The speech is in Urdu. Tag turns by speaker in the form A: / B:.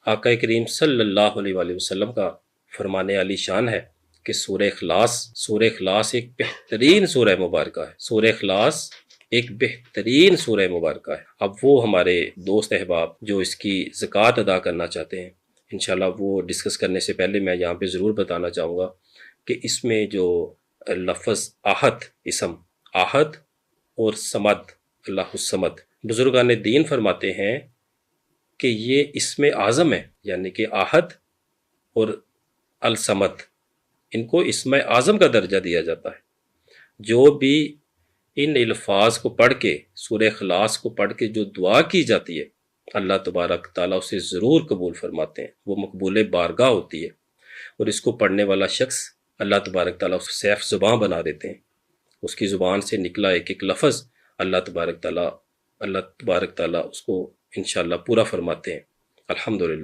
A: آقا کریم صلی اللہ علیہ وآلہ وسلم کا فرمانے علی شان ہے کہ سورہ اخلاص ایک بہترین سورہ مبارکہ ہے۔ سورہ اخلاص ایک بہترین سورہ مبارکہ ہے۔ اب وہ ہمارے دوست احباب جو اس کی زکوٰۃ ادا کرنا چاہتے ہیں، انشاءاللہ وہ ڈسکس کرنے سے پہلے میں یہاں پہ ضرور بتانا چاہوں گا کہ اس میں جو لفظ آحد، اسم آحد اور صمد، اللہ الصمد، بزرگان دین فرماتے ہیں کہ یہ اسم اعظم ہے، یعنی کہ آحد اور الصمد ان کو اسم اعظم کا درجہ دیا جاتا ہے۔ جو بھی ان الفاظ کو پڑھ کے، سورہ اخلاص کو پڑھ کے جو دعا کی جاتی ہے، اللہ تبارک تعالیٰ اسے ضرور قبول فرماتے ہیں، وہ مقبول بارگاہ ہوتی ہے، اور اس کو پڑھنے والا شخص اللہ تبارک تعالیٰ اس سیف زباں بنا دیتے ہیں۔ اس کی زبان سے نکلا ایک ایک لفظ اللہ تبارک تعالیٰ اس کو انشاءاللہ پورا فرماتے ہیں۔ الحمدللہ۔